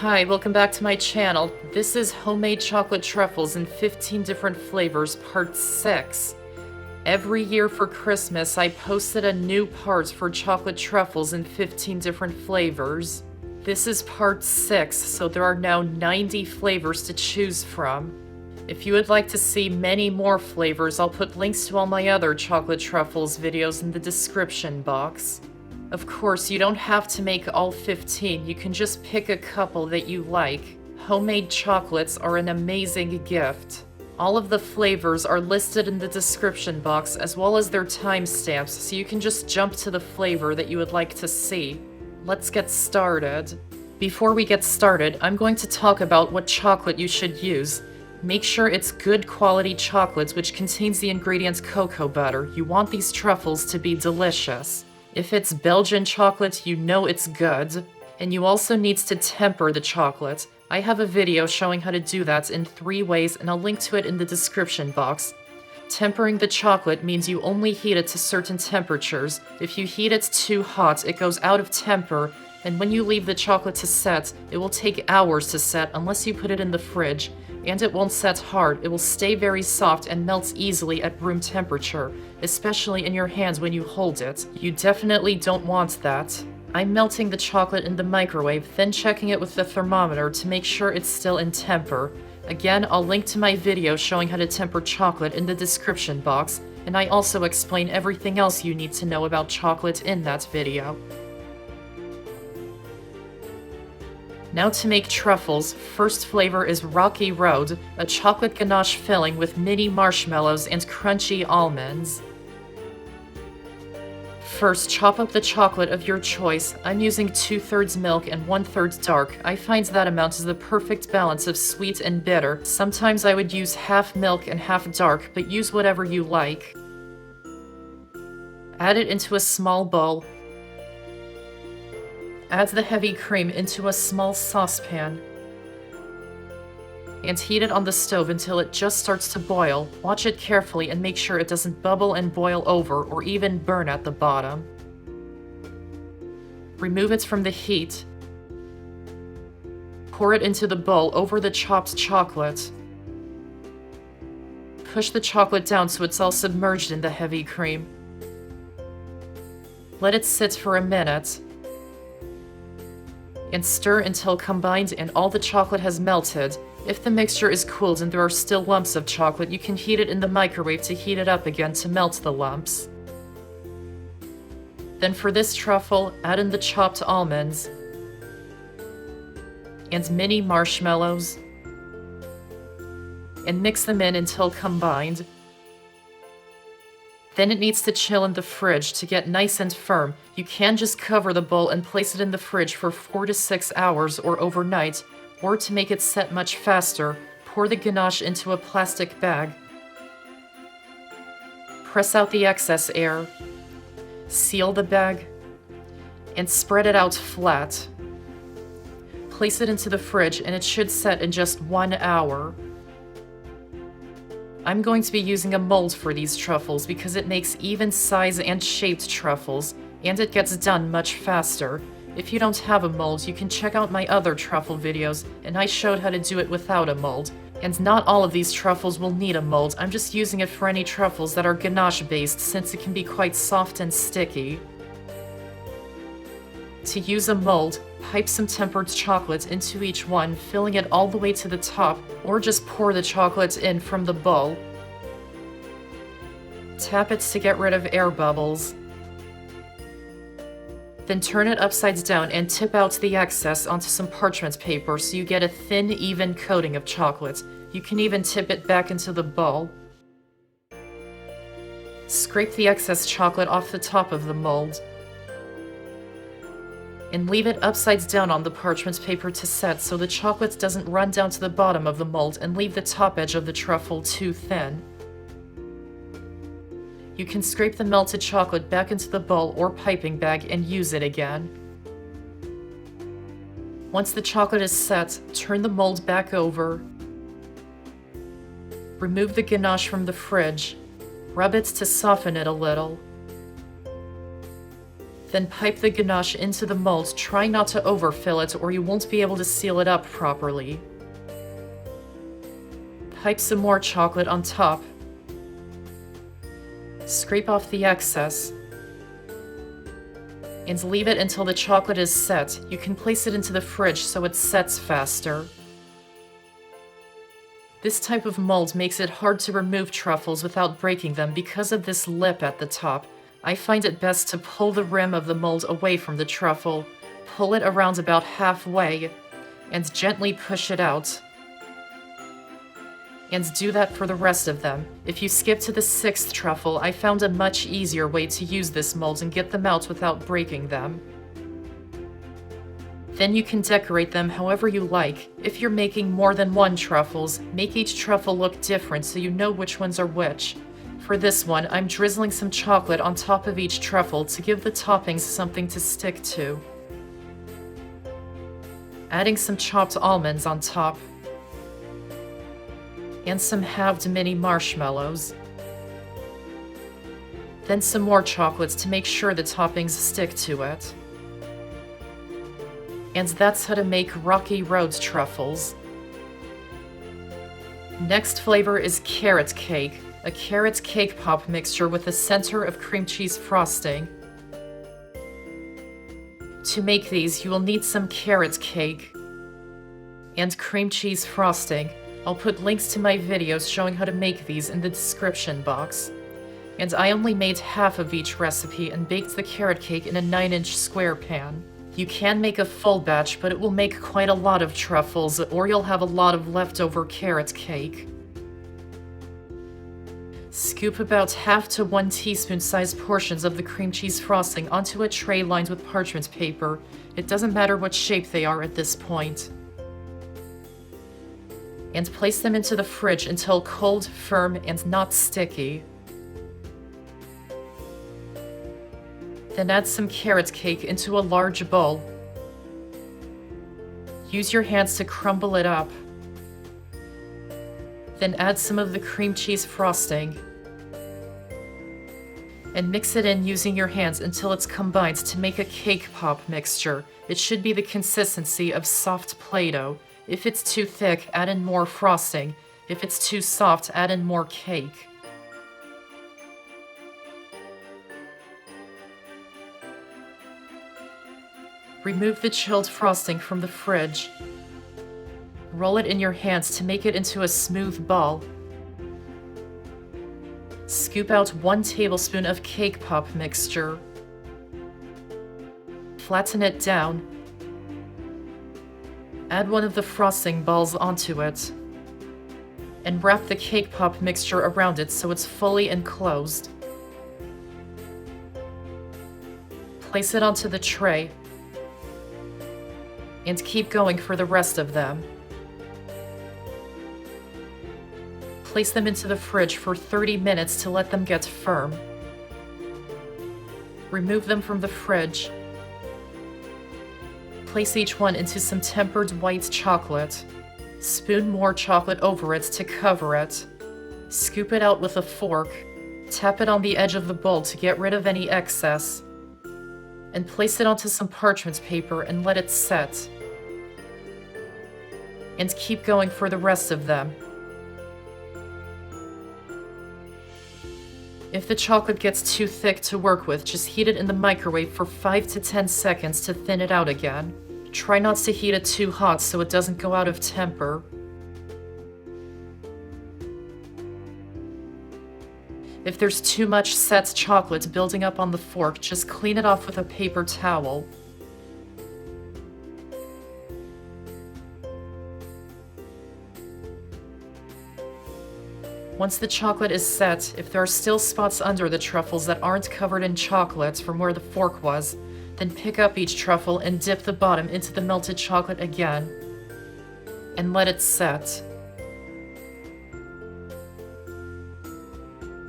Hi, welcome back to my channel. This is Homemade Chocolate Truffles in 15 different flavors, part 6. Every year for Christmas, I posted a new part for chocolate truffles in 15 different flavors. This is part 6, so there are now 90 flavors to choose from. If you would like to see many more flavors, I'll put links to all my other chocolate truffles videos in the description box. Of course, you don't have to make all 15, you can just pick a couple that you like. Homemade chocolates are an amazing gift. All of the flavors are listed in the description box as well as their timestamps, so you can just jump to the flavor that you would like to see. Let's get started. Before we get started, I'm going to talk about what chocolate you should use. Make sure it's good quality chocolate which contains the ingredient cocoa butter. You want these truffles to be delicious. If it's Belgian chocolate, you know it's good. And you also need to temper the chocolate. I have a video showing how to do that in 3 ways, and I'll link to it in the description box. Tempering the chocolate means you only heat it to certain temperatures. If you heat it too hot, it goes out of temper, and when you leave the chocolate to set, it will take hours to set unless you put it in the fridge. And it won't set hard, it will stay very soft and melts easily at room temperature, especially in your hands when you hold it. You definitely don't want that. I'm melting the chocolate in the microwave, then checking it with the thermometer to make sure it's still in temper. Again, I'll link to my video showing how to temper chocolate in the description box, and I also explain everything else you need to know about chocolate in that video. Now to make truffles, first flavor is Rocky Road, a chocolate ganache filling with mini marshmallows and crunchy almonds. First, chop up the chocolate of your choice. I'm using 2/3 milk and 1/3 dark. I find that amount is the perfect balance of sweet and bitter. Sometimes I would use half milk and half dark, but use whatever you like. Add it into a small bowl. Add the heavy cream into a small saucepan and heat it on the stove until it just starts to boil. Watch it carefully and make sure it doesn't bubble and boil over or even burn at the bottom. Remove it from the heat. Pour it into the bowl over the chopped chocolate. Push the chocolate down so it's all submerged in the heavy cream. Let it sit for a minute. And stir until combined and all the chocolate has melted. If the mixture is cooled and there are still lumps of chocolate, you can heat it in the microwave to heat it up again to melt the lumps. Then for this truffle, add in the chopped almonds and mini marshmallows and mix them in until combined. Then it needs to chill in the fridge to get nice and firm. You can just cover the bowl and place it in the fridge for 4 to 6 hours or overnight, or to make it set much faster, pour the ganache into a plastic bag. Press out the excess air, seal the bag, and spread it out flat. Place it into the fridge and it should set in just 1 hour. I'm going to be using a mold for these truffles because it makes even size and shaped truffles, and it gets done much faster. If you don't have a mold, you can check out my other truffle videos, and I showed how to do it without a mold. And not all of these truffles will need a mold, I'm just using it for any truffles that are ganache based since it can be quite soft and sticky. To use a mold, pipe some tempered chocolate into each one, filling it all the way to the top, or just pour the chocolate in from the bowl. Tap it to get rid of air bubbles. Then turn it upside down and tip out the excess onto some parchment paper so you get a thin, even coating of chocolate. You can even tip it back into the bowl. Scrape the excess chocolate off the top of the mold. And leave it upside down on the parchment paper to set so the chocolate doesn't run down to the bottom of the mold and leave the top edge of the truffle too thin. You can scrape the melted chocolate back into the bowl or piping bag and use it again. Once the chocolate is set, turn the mold back over. Remove the ganache from the fridge. Rub it to soften it a little. Then pipe the ganache into the mold. Try not to overfill it or you won't be able to seal it up properly. Pipe some more chocolate on top. Scrape off the excess. And leave it until the chocolate is set. You can place it into the fridge so it sets faster. This type of mold makes it hard to remove truffles without breaking them because of this lip at the top. I find it best to pull the rim of the mold away from the truffle, pull it around about halfway, and gently push it out. And do that for the rest of them. If you skip to the 6th truffle, I found a much easier way to use this mold and get them out without breaking them. Then you can decorate them however you like. If you're making more than 1 truffles, make each truffle look different so you know which ones are which. For this one, I'm drizzling some chocolate on top of each truffle to give the toppings something to stick to. Adding some chopped almonds on top. And some halved mini marshmallows. Then some more chocolates to make sure the toppings stick to it. And that's how to make Rocky Road truffles. Next flavor is carrot cake, a carrot cake pop mixture with a center of cream cheese frosting. To make these, you will need some carrot cake and cream cheese frosting. I'll put links to my videos showing how to make these in the description box. And I only made half of each recipe and baked the carrot cake in a 9-inch square pan. You can make a full batch, but it will make quite a lot of truffles, or you'll have a lot of leftover carrot cake. Scoop about half to 1 teaspoon sized portions of the cream cheese frosting onto a tray lined with parchment paper. It doesn't matter what shape they are at this point. And place them into the fridge until cold, firm, and not sticky. Then add some carrot cake into a large bowl. Use your hands to crumble it up. Then add some of the cream cheese frosting. And mix it in using your hands until it's combined to make a cake pop mixture. It should be the consistency of soft Play-Doh. If it's too thick, add in more frosting. If it's too soft, add in more cake. Remove the chilled frosting from the fridge. Roll it in your hands to make it into a smooth ball. Scoop out 1 tablespoon of cake pop mixture. Flatten it down. Add one of the frosting balls onto it. And wrap the cake pop mixture around it so it's fully enclosed. Place it onto the tray. And keep going for the rest of them. Place them into the fridge for 30 minutes to let them get firm. Remove them from the fridge. Place each one into some tempered white chocolate. Spoon more chocolate over it to cover it. Scoop it out with a fork. Tap it on the edge of the bowl to get rid of any excess. And place it onto some parchment paper and let it set. And keep going for the rest of them. If the chocolate gets too thick to work with, just heat it in the microwave for 5 to 10 seconds to thin it out again. Try not to heat it too hot so it doesn't go out of temper. If there's too much set chocolate building up on the fork, just clean it off with a paper towel. Once the chocolate is set, if there are still spots under the truffles that aren't covered in chocolate from where the fork was, then pick up each truffle and dip the bottom into the melted chocolate again, and let it set.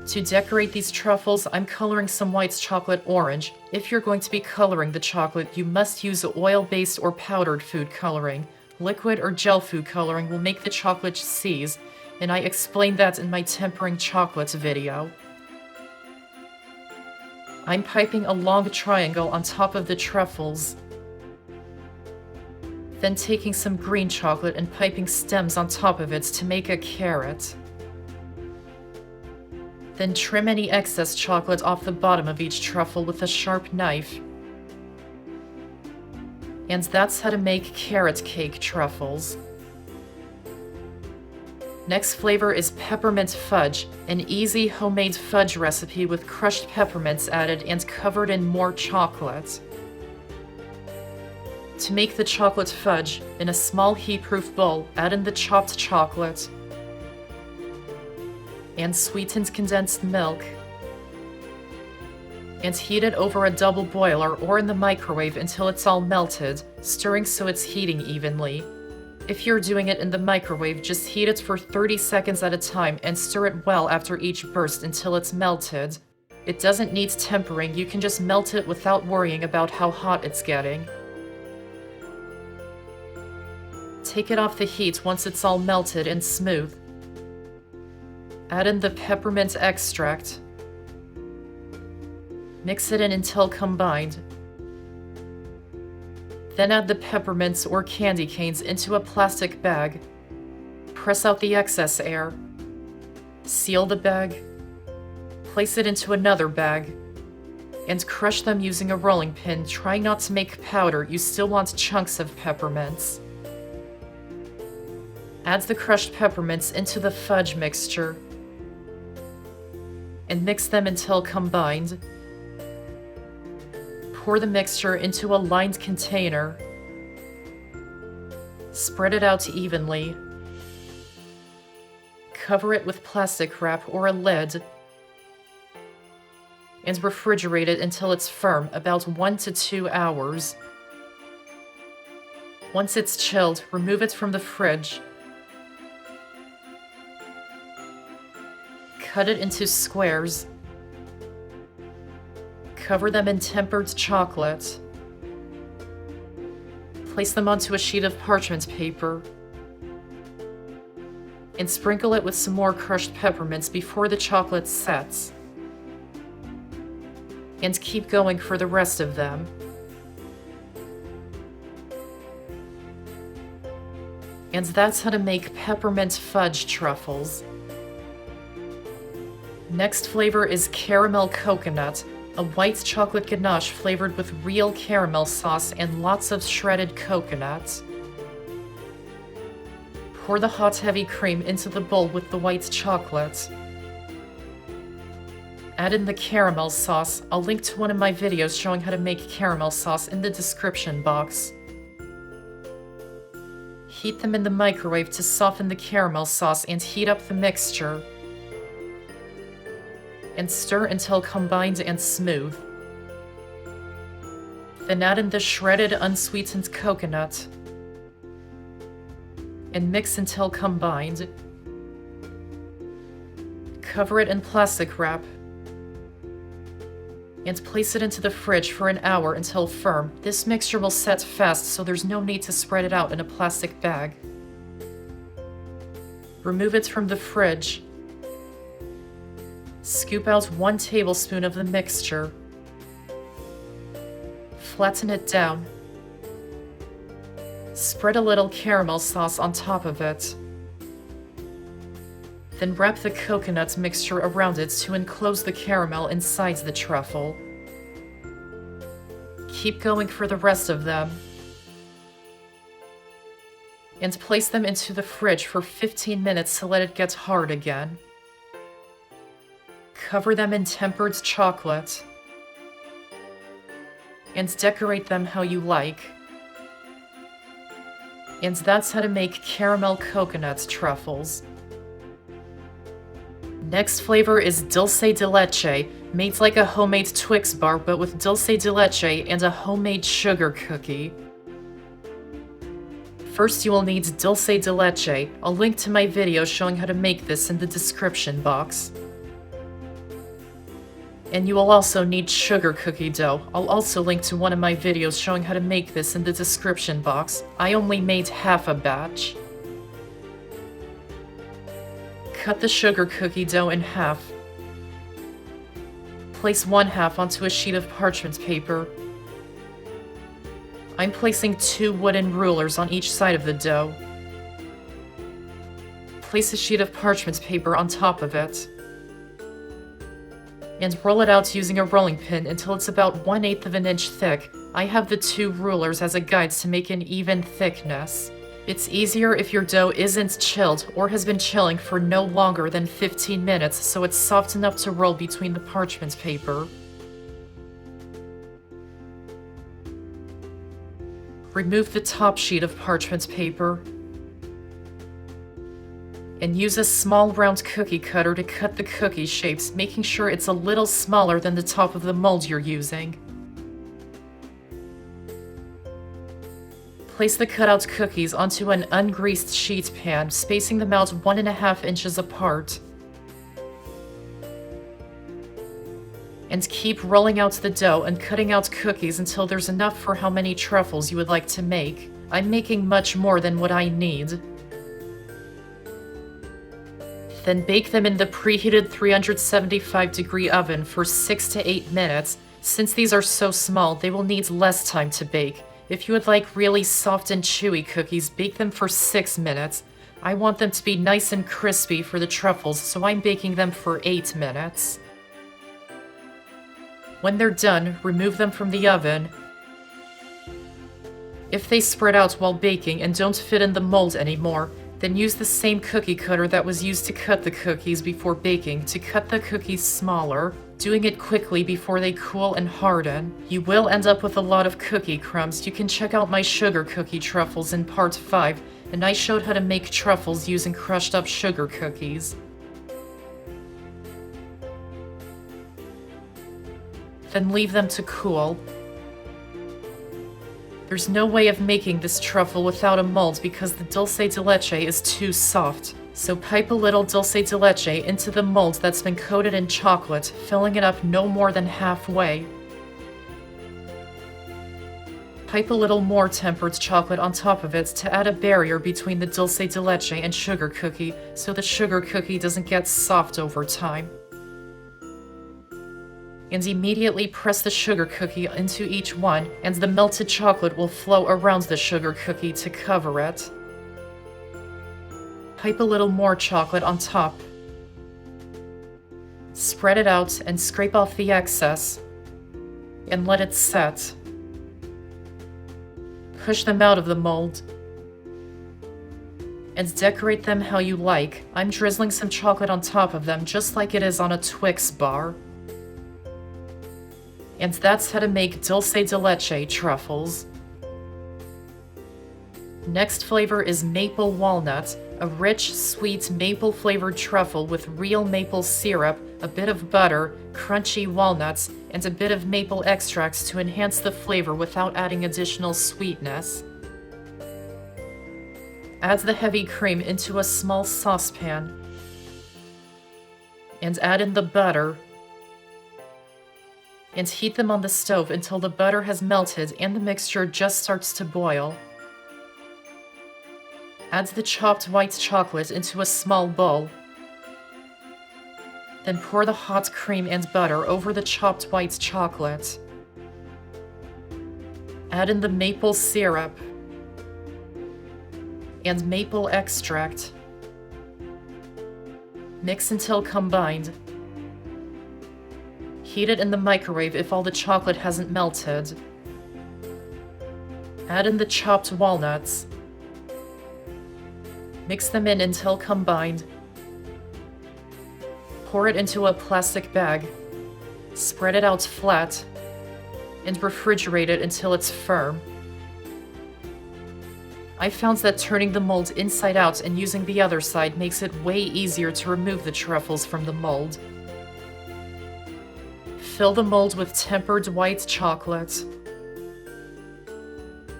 To decorate these truffles, I'm coloring some white chocolate orange. If you're going to be coloring the chocolate, you must use oil-based or powdered food coloring. Liquid or gel food coloring will make the chocolate seize, and I explained that in my tempering chocolates video. I'm piping a long triangle on top of the truffles. Then taking some green chocolate and piping stems on top of it to make a carrot. Then trim any excess chocolate off the bottom of each truffle with a sharp knife. And that's how to make carrot cake truffles. Next flavor is Peppermint Fudge, an easy homemade fudge recipe with crushed peppermints added and covered in more chocolate. To make the chocolate fudge, in a small heat-proof bowl, add in the chopped chocolate and sweetened condensed milk, and heat it over a double boiler or in the microwave until it's all melted, stirring so it's heating evenly. If you're doing it in the microwave, just heat it for 30 seconds at a time and stir it well after each burst until it's melted. It doesn't need tempering, you can just melt it without worrying about how hot it's getting. Take it off the heat once it's all melted and smooth. Add in the peppermint extract. Mix it in until combined. Then add the peppermints or candy canes into a plastic bag. Press out the excess air. Seal the bag. Place it into another bag. And crush them using a rolling pin. Try not to make powder, you still want chunks of peppermints. Add the crushed peppermints into the fudge mixture. And mix them until combined. Pour the mixture into a lined container. Spread it out evenly. Cover it with plastic wrap or a lid. And refrigerate it until it's firm, about 1 to 2 hours. Once it's chilled, remove it from the fridge. Cut it into squares. Cover them in tempered chocolate. Place them onto a sheet of parchment paper. And sprinkle it with some more crushed peppermints before the chocolate sets. And keep going for the rest of them. And that's how to make peppermint fudge truffles. Next flavor is caramel coconut, a white chocolate ganache flavored with real caramel sauce and lots of shredded coconut. Pour the hot heavy cream into the bowl with the white chocolate. Add in the caramel sauce. I'll link to one of my videos showing how to make caramel sauce in the description box. Heat them in the microwave to soften the caramel sauce and heat up the mixture. And stir until combined and smooth. Then add in the shredded unsweetened coconut. And mix until combined. Cover it in plastic wrap. And place it into the fridge for an hour until firm. This mixture will set fast, so there's no need to spread it out in a plastic bag. Remove it from the fridge. Scoop out 1 tablespoon of the mixture. Flatten it down. Spread a little caramel sauce on top of it. Then wrap the coconut mixture around it to enclose the caramel inside the truffle. Keep going for the rest of them. And place them into the fridge for 15 minutes to let it get hard again. Cover them in tempered chocolate. And decorate them how you like. And that's how to make caramel coconut truffles. Next flavor is Dulce De Leche, made like a homemade Twix bar but with Dulce De Leche and a homemade sugar cookie. First you will need Dulce De Leche. I'll link to my video showing how to make this in the description box. And you will also need sugar cookie dough. I'll also link to one of my videos showing how to make this in the description box. I only made half a batch. Cut the sugar cookie dough in half. Place one half onto a sheet of parchment paper. I'm placing 2 wooden rulers on each side of the dough. Place a sheet of parchment paper on top of it. And roll it out using a rolling pin until it's about 1/8 of an inch thick. I have the 2 rulers as a guide to make an even thickness. It's easier if your dough isn't chilled or has been chilling for no longer than 15 minutes so it's soft enough to roll between the parchment paper. Remove the top sheet of parchment paper and use a small round cookie cutter to cut the cookie shapes, making sure it's a little smaller than the top of the mold you're using. Place the cutout cookies onto an ungreased sheet pan, spacing them out 1.5 inches apart. And keep rolling out the dough and cutting out cookies until there's enough for how many truffles you would like to make. I'm making much more than what I need. Then bake them in the preheated 375-degree oven for 6 to 8 minutes. Since these are so small, they will need less time to bake. If you would like really soft and chewy cookies, bake them for 6 minutes. I want them to be nice and crispy for the truffles, so I'm baking them for 8 minutes. When they're done, remove them from the oven. If they spread out while baking and don't fit in the mold anymore, then use the same cookie cutter that was used to cut the cookies before baking to cut the cookies smaller, doing it quickly before they cool and harden. You will end up with a lot of cookie crumbs. You can check out my sugar cookie truffles in part 5, and I showed how to make truffles using crushed up sugar cookies. Then leave them to cool. There's no way of making this truffle without a mold because the Dulce De Leche is too soft. So pipe a little Dulce De Leche into the mold that's been coated in chocolate, filling it up no more than halfway. Pipe a little more tempered chocolate on top of it to add a barrier between the Dulce De Leche and sugar cookie so the sugar cookie doesn't get soft over time. And immediately press the sugar cookie into each one, and the melted chocolate will flow around the sugar cookie to cover it. Pipe a little more chocolate on top. Spread it out and scrape off the excess, and let it set. Push them out of the mold, and decorate them how you like. I'm drizzling some chocolate on top of them just like it is on a Twix bar. And that's how to make Dulce De Leche truffles. Next flavor is Maple Walnut, a rich, sweet maple-flavored truffle with real maple syrup, a bit of butter, crunchy walnuts, and a bit of maple extracts to enhance the flavor without adding additional sweetness. Add the heavy cream into a small saucepan, and add in the butter, and heat them on the stove until the butter has melted and the mixture just starts to boil. Add the chopped white chocolate into a small bowl. Then pour the hot cream and butter over the chopped white chocolate. Add in the maple syrup and maple extract. Mix until combined. Heat it in the microwave if all the chocolate hasn't melted. Add in the chopped walnuts. Mix them in until combined. Pour it into a plastic bag. Spread it out flat and refrigerate it until it's firm. I found that turning the mold inside out and using the other side makes it way easier to remove the truffles from the mold. Fill the mold with tempered white chocolate.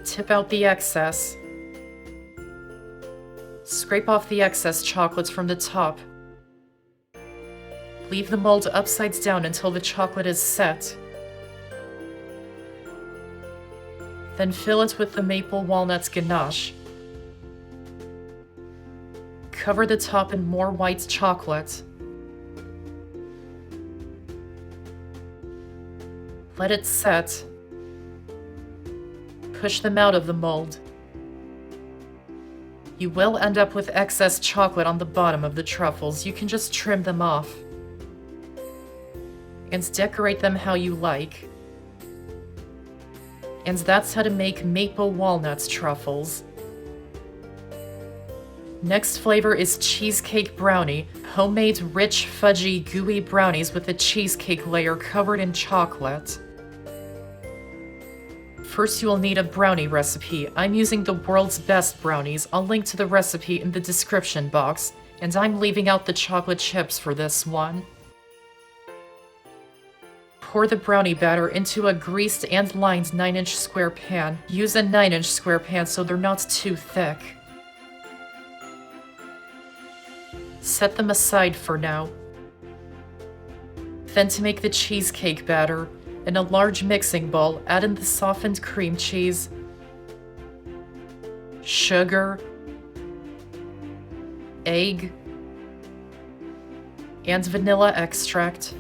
Tip out the excess. Scrape off the excess chocolate from the top. Leave the mold upside down until the chocolate is set. Then fill it with the maple walnut ganache. Cover the top in more white chocolate. Let it set. Push them out of the mold. You will end up with excess chocolate on the bottom of the truffles. You can just trim them off. And decorate them how you like. And that's how to make maple walnuts truffles. Next flavor is Cheesecake Brownie, homemade rich, fudgy, gooey brownies with a cheesecake layer covered in chocolate. First, you will need a brownie recipe. I'm using the world's best brownies. I'll link to the recipe in the description box, and I'm leaving out the chocolate chips for this one. Pour the brownie batter into a greased and lined 9-inch square pan. Use a 9-inch square pan so they're not too thick. Set them aside for now. Then to make the cheesecake batter, in a large mixing bowl, add in the softened cream cheese, sugar, egg, and vanilla extract.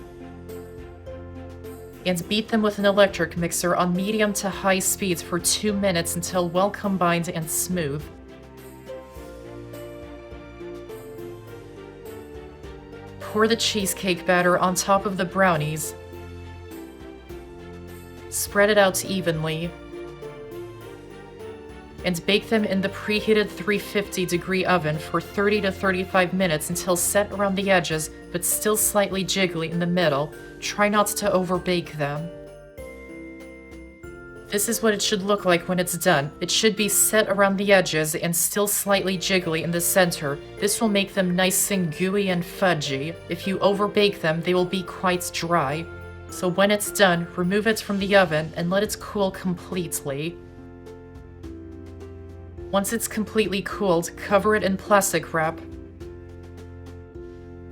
And beat them with an electric mixer on medium to high speeds for 2 minutes until well combined and smooth. Pour the cheesecake batter on top of the brownies. Spread it out evenly. And bake them in the preheated 350-degree oven for 30 to 35 minutes until set around the edges but still slightly jiggly in the middle. Try not to overbake them. This is what it should look like when it's done. It should be set around the edges and still slightly jiggly in the center. This will make them nice and gooey and fudgy. If you overbake them, they will be quite dry. So when it's done, remove it from the oven and let it cool completely. Once it's completely cooled, cover it in plastic wrap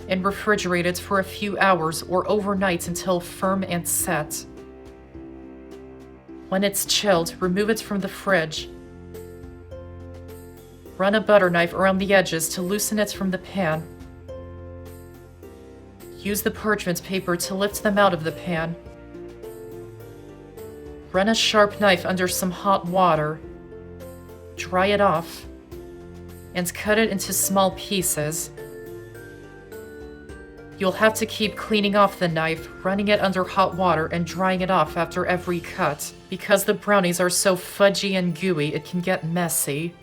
and refrigerate it for a few hours or overnight until firm and set. When it's chilled, remove it from the fridge. Run a butter knife around the edges to loosen it from the pan. Use the parchment paper to lift them out of the pan. Run a sharp knife under some hot water. Dry it off. And cut it into small pieces. You'll have to keep cleaning off the knife, running it under hot water and drying it off after every cut. Because the brownies are so fudgy and gooey, it can get messy.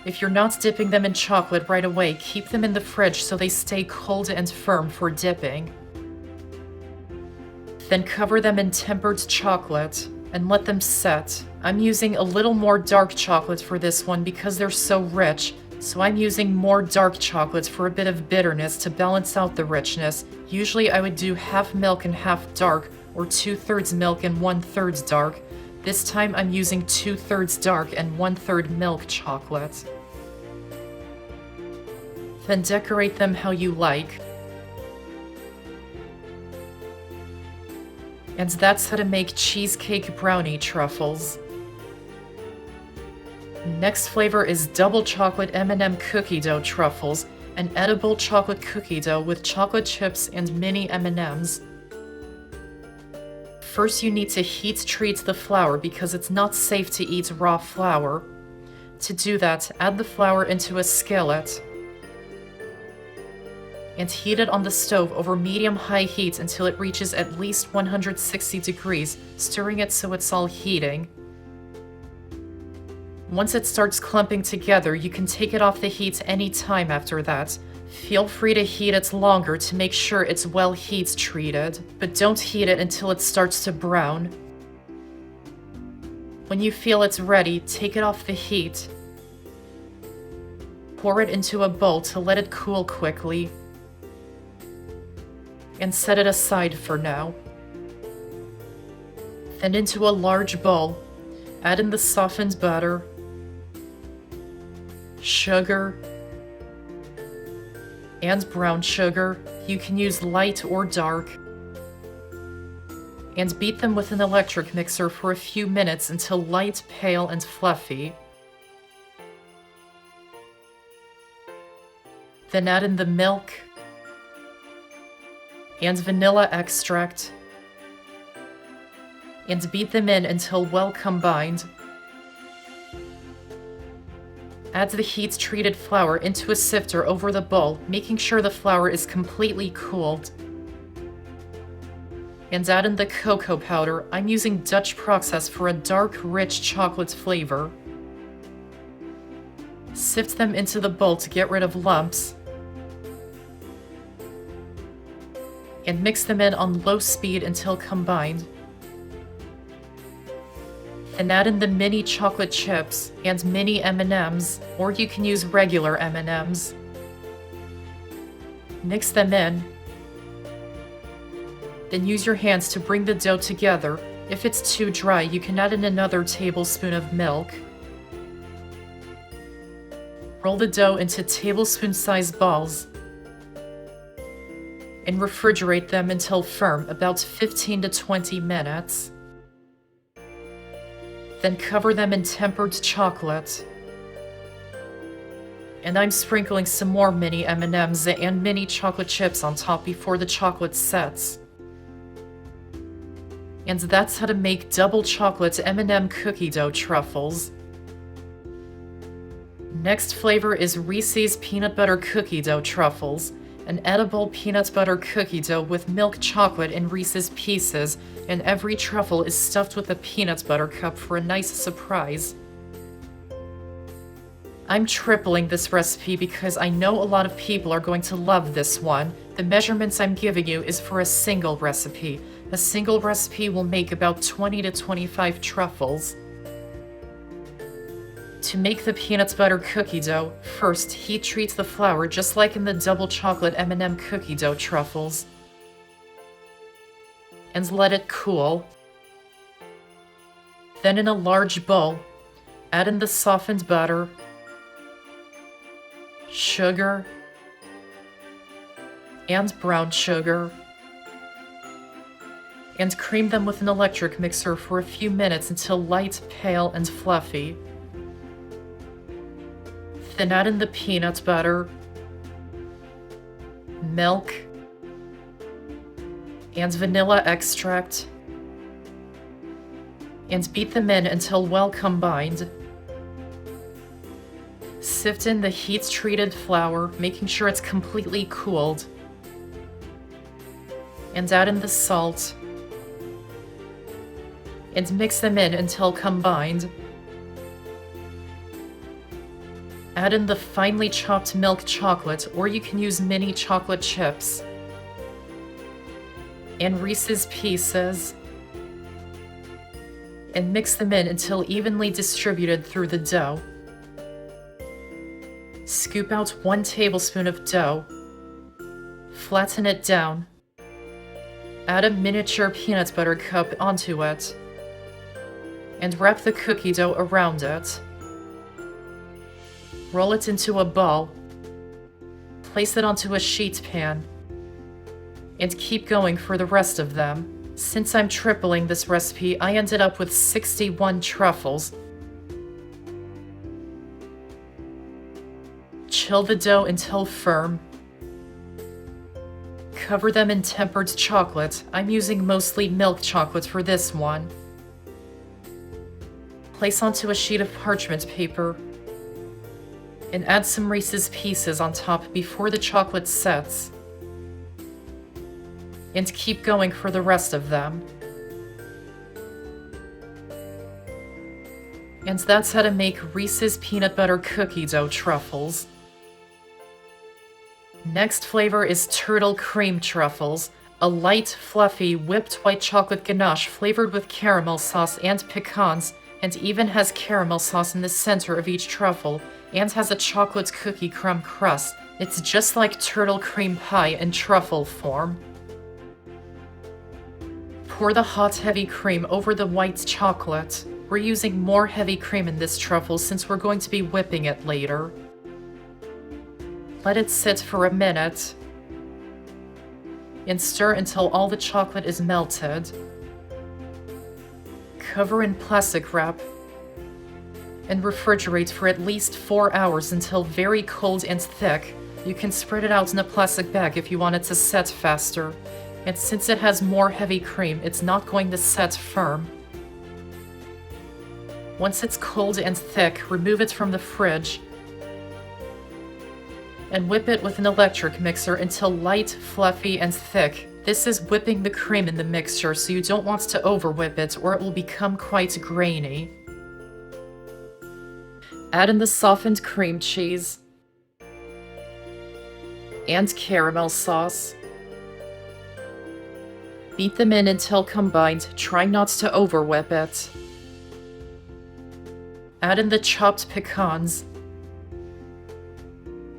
If you're not dipping them in chocolate right away, keep them in the fridge so they stay cold and firm for dipping. Then cover them in tempered chocolate and let them set. I'm using a little more dark chocolate for this one because they're so rich, so I'm using more dark chocolate for a bit of bitterness to balance out the richness. Usually I would do half milk and half dark, or 2/3 milk and 1/3 dark. This time I'm using 2/3 dark and 1/3 milk chocolate. Then decorate them how you like. And that's how to make cheesecake brownie truffles. Next flavor is double chocolate M&M cookie dough truffles, an edible chocolate cookie dough with chocolate chips and mini M&Ms. First, you need to heat treat the flour because it's not safe to eat raw flour. To do that, add the flour into a skillet and heat it on the stove over medium-high heat until it reaches at least 160 degrees, stirring it so it's all heating. Once it starts clumping together, you can take it off the heat any time after that. Feel free to heat it longer to make sure it's well heat treated, but don't heat it until it starts to brown. When you feel it's ready, take it off the heat. Pour it into a bowl to let it cool quickly. And set it aside for now. Then into a large bowl, add in the softened butter, sugar, and brown sugar. You can use light or dark. and beat them with an electric mixer for a few minutes until light, pale, and fluffy. Then add in the milk and vanilla extract and beat them in until well combined. Add the heat-treated flour into a sifter over the bowl, making sure the flour is completely cooled. And add in the cocoa powder. I'm using Dutch process for a dark, rich chocolate flavor. Sift them into the bowl to get rid of lumps. And mix them in on low speed until combined. And add in the mini chocolate chips and mini M&Ms, or you can use regular M&Ms. Mix them in. Then use your hands to bring the dough together. If it's too dry, you can add in another tablespoon of milk. Roll the dough into tablespoon-sized balls and refrigerate them until firm, about 15 to 20 minutes. Then cover them in tempered chocolate. And I'm sprinkling some more mini M&Ms and mini chocolate chips on top before the chocolate sets. And that's how to make double chocolate M&M cookie dough truffles. Next flavor is Reese's peanut butter cookie dough truffles, an edible peanut butter cookie dough with milk chocolate in Reese's pieces, and every truffle is stuffed with a peanut butter cup for a nice surprise. I'm tripling this recipe because I know a lot of people are going to love this one. The measurements I'm giving you is for a single recipe. A single recipe will make about 20 to 25 truffles. To make the peanut butter cookie dough, first heat treat the flour just like in the double chocolate M&M cookie dough truffles. And let it cool. Then in a large bowl, add in the softened butter, sugar, and brown sugar, and cream them with an electric mixer for a few minutes until light, pale, and fluffy. Then add in the peanut butter, milk, and vanilla extract, and beat them in until well combined. Sift in the heat-treated flour, making sure it's completely cooled, and add in the salt, and mix them in until combined. Add in the finely chopped milk chocolate, or you can use mini chocolate chips, and Reese's pieces, and mix them in until evenly distributed through the dough. Scoop out 1 tablespoon of dough, flatten it down, add a miniature peanut butter cup onto it, and wrap the cookie dough around it. Roll it into a ball, place it onto a sheet pan, and keep going for the rest of them. Since I'm tripling this recipe, I ended up with 61 truffles. Chill the dough until firm. Cover them in tempered chocolate. I'm using mostly milk chocolate for this one. Place onto a sheet of parchment paper and add some Reese's pieces on top before the chocolate sets. And keep going for the rest of them. And that's how to make Reese's peanut butter cookie dough truffles. Next flavor is turtle cream truffles, a light, fluffy, whipped white chocolate ganache flavored with caramel sauce and pecans, and even has caramel sauce in the center of each truffle, and has a chocolate cookie crumb crust. It's just like turtle cream pie in truffle form. Pour the hot heavy cream over the white chocolate. We're using more heavy cream in this truffle since we're going to be whipping it later. Let it sit for a minute and stir until all the chocolate is melted. Cover in plastic wrap and refrigerate for at least 4 hours until very cold and thick. You can spread it out in a plastic bag if you want it to set faster. And since it has more heavy cream, it's not going to set firm. Once it's cold and thick, remove it from the fridge and whip it with an electric mixer until light, fluffy, and thick. This is whipping the cream in the mixture, so you don't want to over-whip it or it will become quite grainy. Add in the softened cream cheese and caramel sauce. Beat them in until combined, try not to over-whip it. Add in the chopped pecans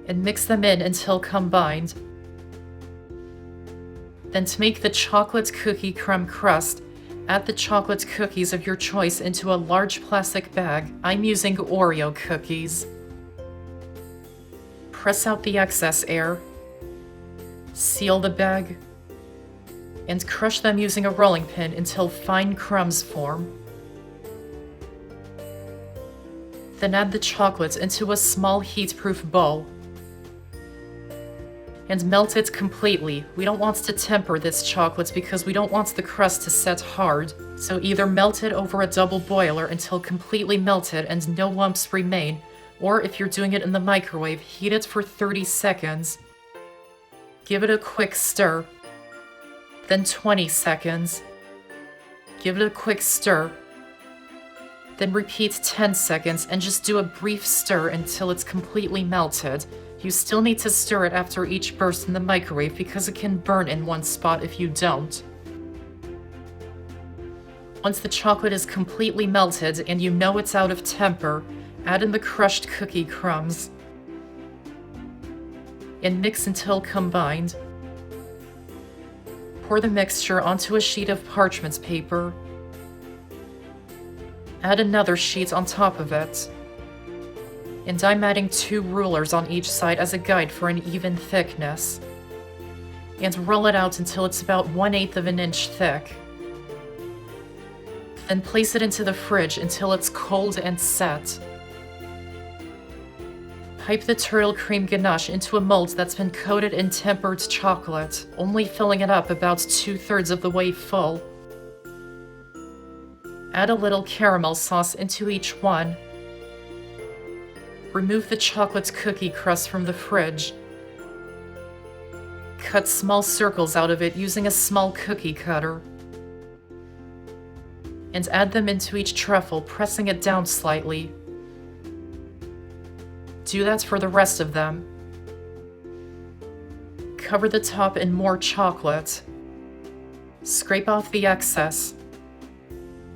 and mix them in until combined. Then to make the chocolate cookie crumb crust, add the chocolate cookies of your choice into a large plastic bag. I'm using Oreo cookies. Press out the excess air, seal the bag, and crush them using a rolling pin until fine crumbs form. Then add the chocolate into a small heat-proof bowl and melt it completely. We don't want to temper this chocolate because we don't want the crust to set hard, so either melt it over a double boiler until completely melted and no lumps remain, or if you're doing it in the microwave, heat it for 30 seconds. Give it a quick stir, then 20 seconds. Give it a quick stir, then repeat 10 seconds and just do a brief stir until it's completely melted. You still need to stir it after each burst in the microwave because it can burn in one spot if you don't. Once the chocolate is completely melted and you know it's out of temper, add in the crushed cookie crumbs and mix until combined. Pour the mixture onto a sheet of parchment paper. Add another sheet on top of it. And I'm adding 2 rulers on each side as a guide for an even thickness. And roll it out until it's about 1/8 of an inch thick. Then place it into the fridge until it's cold and set. Pipe the turtle cream ganache into a mold that's been coated in tempered chocolate, only filling it up about 2/3 of the way full. Add a little caramel sauce into each one. Remove the chocolate cookie crust from the fridge. Cut small circles out of it using a small cookie cutter. And add them into each truffle, pressing it down slightly. Do that for the rest of them. Cover the top in more chocolate. Scrape off the excess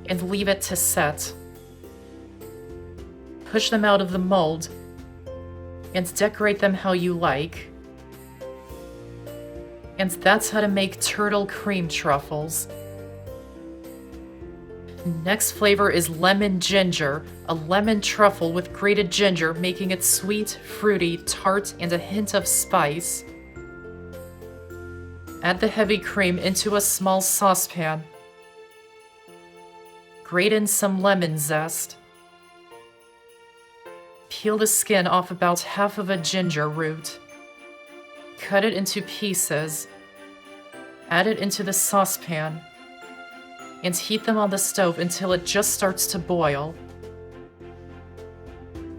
and leave it to set. Push them out of the mold and decorate them how you like. And that's how to make turtle cream truffles. Next flavor is lemon ginger, a lemon truffle with grated ginger, making it sweet, fruity, tart, and a hint of spice. Add the heavy cream into a small saucepan. Grate in some lemon zest. Peel the skin off about half of a ginger root. Cut it into pieces. Add it into the saucepan. And heat them on the stove until it just starts to boil.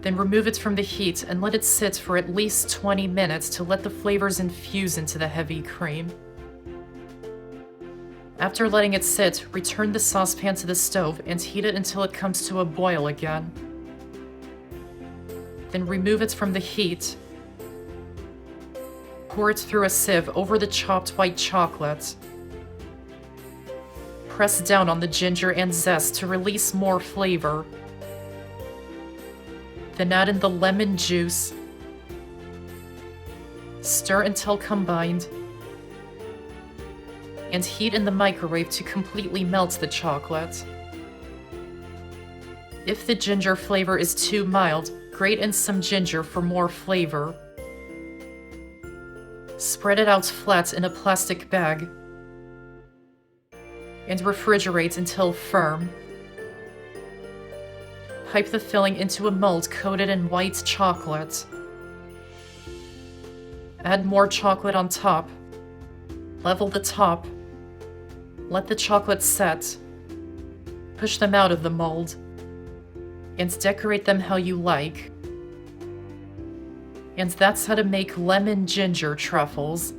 Then remove it from the heat and let it sit for at least 20 minutes to let the flavors infuse into the heavy cream. After letting it sit, return the saucepan to the stove and heat it until it comes to a boil again. Then remove it from the heat. Pour it through a sieve over the chopped white chocolate. Press down on the ginger and zest to release more flavor. Then add in the lemon juice. Stir until combined. And heat in the microwave to completely melt the chocolate. If the ginger flavor is too mild, grate in some ginger for more flavor. Spread it out flat in a plastic bag and refrigerate until firm. Pipe the filling into a mold coated in white chocolate. Add more chocolate on top. Level the top. Let the chocolate set. Push them out of the mold. And decorate them how you like. And that's how to make lemon ginger truffles.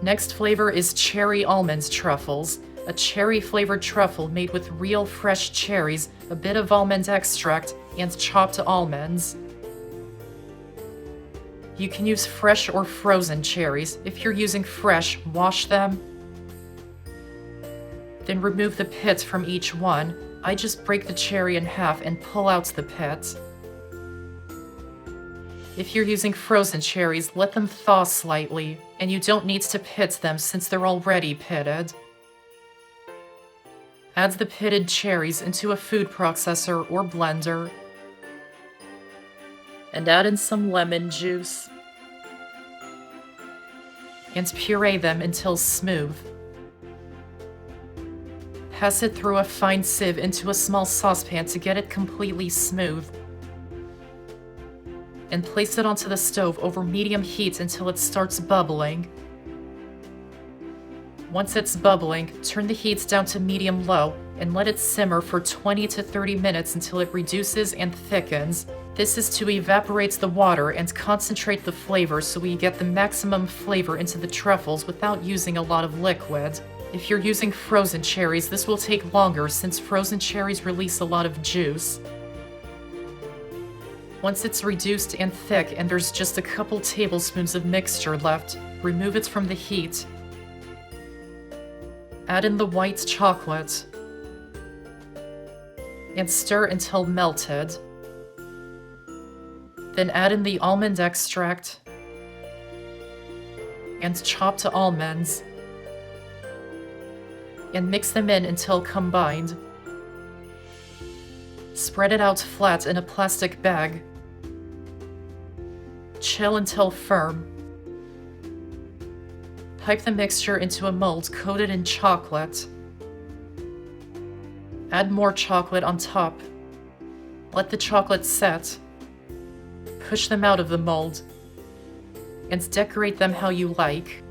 Next flavor is cherry almond truffles, a cherry-flavored truffle made with real fresh cherries, a bit of almond extract, and chopped almonds. You can use fresh or frozen cherries. If you're using fresh, wash them. Then remove the pit from each one. I just break the cherry in half and pull out the pit. If you're using frozen cherries, let them thaw slightly, and you don't need to pit them since they're already pitted. Add the pitted cherries into a food processor or blender. And add in some lemon juice. And puree them until smooth. Pass it through a fine sieve into a small saucepan to get it completely smooth. And place it onto the stove over medium heat until it starts bubbling. Once it's bubbling, turn the heat down to medium-low and let it simmer for 20 to 30 minutes until it reduces and thickens. This is to evaporate the water and concentrate the flavor so we get the maximum flavor into the truffles without using a lot of liquid. If you're using frozen cherries, this will take longer since frozen cherries release a lot of juice. Once it's reduced and thick and there's just a couple tablespoons of mixture left, remove it from the heat. Add in the white chocolate and stir until melted. Then add in the almond extract and chopped almonds and mix them in until combined. Spread it out flat in a plastic bag. Chill until firm. Pipe the mixture into a mold coated in chocolate. Add more chocolate on top. Let the chocolate set. Push them out of the mold. And decorate them how you like.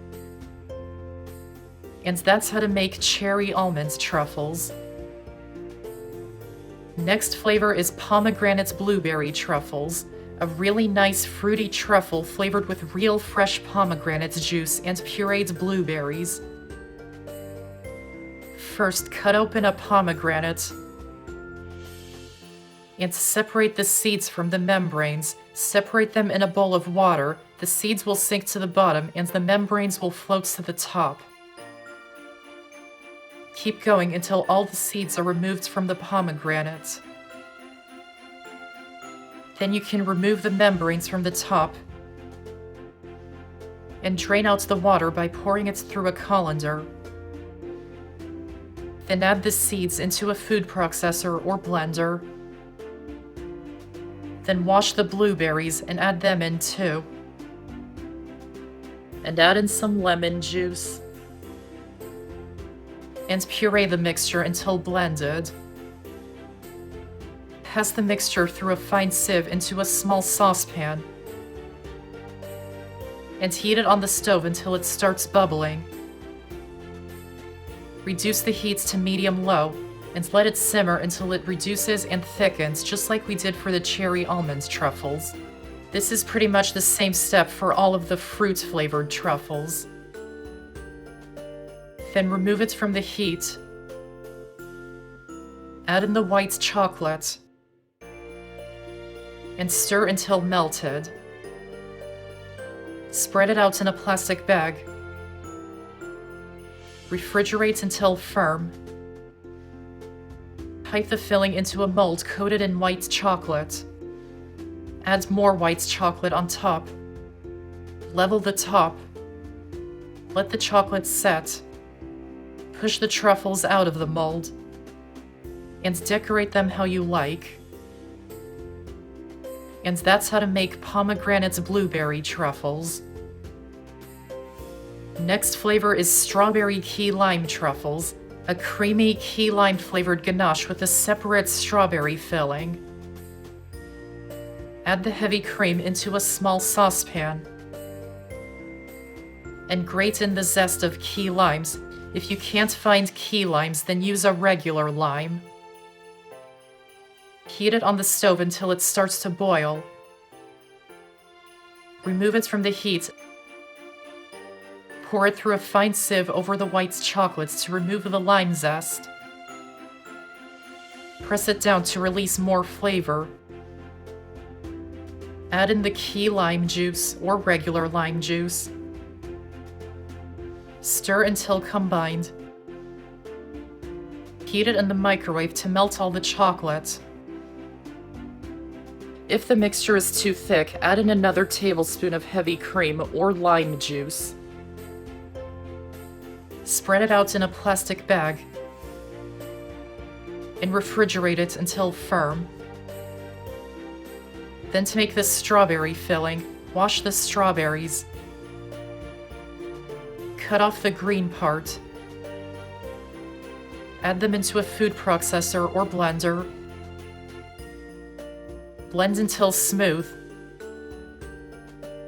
And that's how to make cherry almond truffles. Next flavor is Pomegranate Blueberry Truffles, a really nice fruity truffle flavored with real fresh pomegranate juice and pureed blueberries. First, cut open a pomegranate and separate the seeds from the membranes. Separate them in a bowl of water. The seeds will sink to the bottom and the membranes will float to the top. Keep going until all the seeds are removed from the pomegranate. Then you can remove the membranes from the top and drain out the water by pouring it through a colander. Then add the seeds into a food processor or blender. Then wash the blueberries and add them in too. And add in some lemon juice. And puree the mixture until blended. Pass the mixture through a fine sieve into a small saucepan. And heat it on the stove until it starts bubbling. Reduce the heat to medium-low and let it simmer until it reduces and thickens, just like we did for the cherry almond truffles. This is pretty much the same step for all of the fruit-flavored truffles. Then remove it from the heat. Add in the white chocolate and stir until melted. Spread it out in a plastic bag. Refrigerate until firm. Pipe the filling into a mold coated in white chocolate. Add more white chocolate on top. Level the top. Let the chocolate set. Push the truffles out of the mold. And decorate them how you like. And that's how to make pomegranate blueberry truffles. Next flavor is strawberry key lime truffles, A creamy key lime flavored ganache with a separate strawberry filling. Add the heavy cream into a small saucepan. And grate in the zest of key limes. If you can't find key limes, then use a regular lime. Heat it on the stove until it starts to boil. Remove it from the heat. Pour it through a fine sieve over the white chocolates to remove the lime zest. Press it down to release more flavor. Add in the key lime juice or regular lime juice. Stir until combined. Heat it in the microwave to melt all the chocolate. If the mixture is too thick, add in another tablespoon of heavy cream or lime juice. Spread it out in a plastic bag and refrigerate it until firm. Then to make the strawberry filling, wash the strawberries. Cut off the green part. Add them into a food processor or blender. Blend until smooth.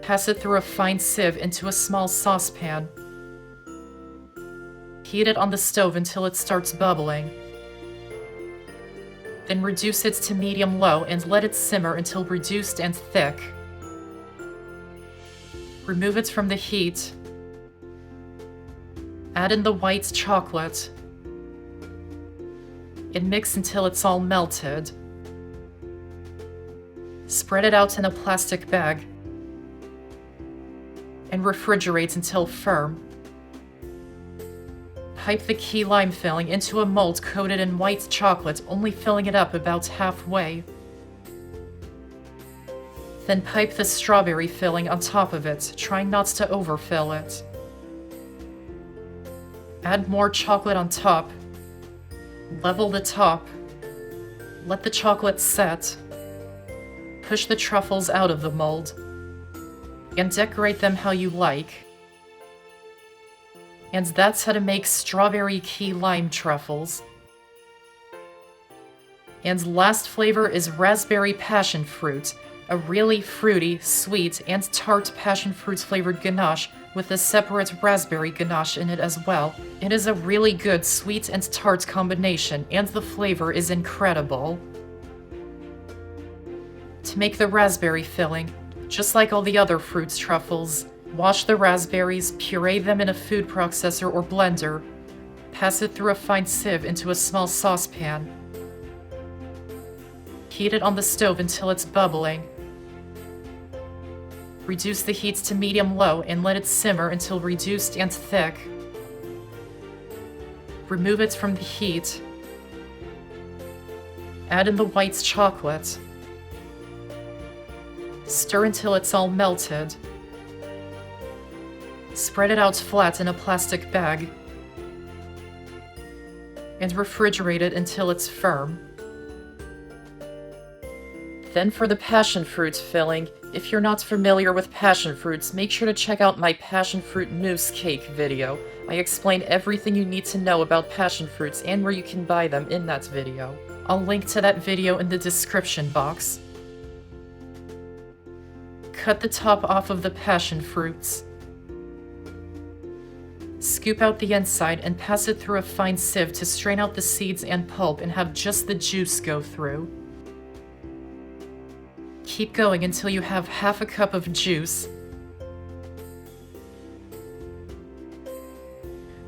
Pass it through a fine sieve into a small saucepan. Heat it on the stove until it starts bubbling. Then reduce it to medium-low and let it simmer until reduced and thick. Remove it from the heat. Add in the white chocolate. And mix until it's all melted. Spread it out in a plastic bag. And refrigerate until firm. Pipe the key lime filling into a mold coated in white chocolate, only filling it up about halfway. Then pipe the strawberry filling on top of it, trying not to overfill it. Add more chocolate on top. Level the top. Let the chocolate set. Push the truffles out of the mold. And decorate them how you like. And that's how to make strawberry key lime truffles. And last flavor is raspberry passion fruit, a really fruity, sweet, and tart passion fruit flavored ganache with a separate raspberry ganache in it as well. It is a really good sweet and tart combination, and the flavor is incredible. To make the raspberry filling, just like all the other fruits truffles, wash the raspberries, puree them in a food processor or blender. Pass it through a fine sieve into a small saucepan. Heat it on the stove until it's bubbling. Reduce the heat to medium-low and let it simmer until reduced and thick. Remove it from the heat. Add in the white chocolate. Stir until it's all melted. Spread it out flat in a plastic bag. And refrigerate it until it's firm. Then for the passion fruit filling, if you're not familiar with passion fruits, make sure to check out my passion fruit mousse cake video. I explain everything you need to know about passion fruits and where you can buy them in that video. I'll link to that video in the description box. Cut the top off of the passion fruits. Scoop out the inside and pass it through a fine sieve to strain out the seeds and pulp and have just the juice go through. Keep going until you have half a cup of juice.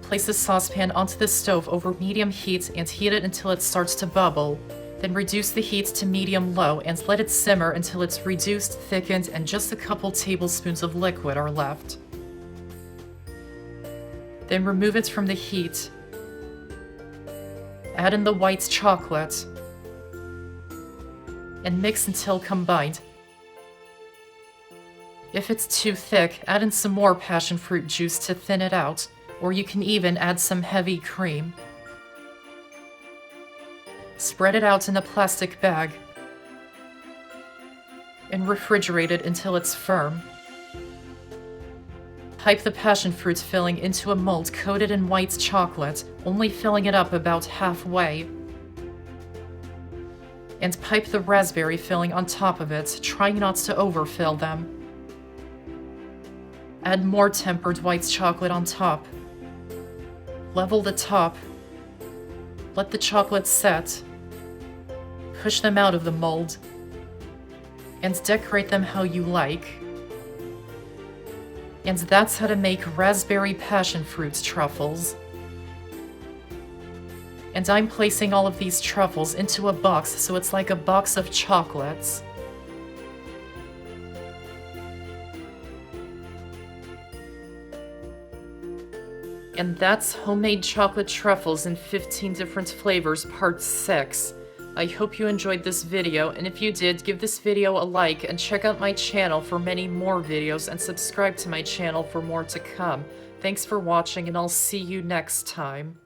Place the saucepan onto the stove over medium heat and heat it until it starts to bubble. Then reduce the heat to medium-low and let it simmer until it's reduced, thickened, and just a couple tablespoons of liquid are left. Then remove it from the heat. Add in the white chocolate. And mix until combined. If it's too thick, add in some more passion fruit juice to thin it out, or you can even add some heavy cream. Spread it out in a plastic bag. And refrigerate it until it's firm. Pipe the passion fruit filling into a mold coated in white chocolate, only filling it up about halfway. And pipe the raspberry filling on top of it, trying not to overfill them. Add more tempered white chocolate on top. Level the top. Let the chocolate set. Push them out of the mold. And decorate them how you like. And that's how to make raspberry passion fruit truffles. And I'm placing all of these truffles into a box so it's like a box of chocolates. And that's Homemade Chocolate Truffles in 15 different flavors, part 6. I hope you enjoyed this video, and if you did, give this video a like and check out my channel for many more videos and subscribe to my channel for more to come. Thanks for watching, and I'll see you next time.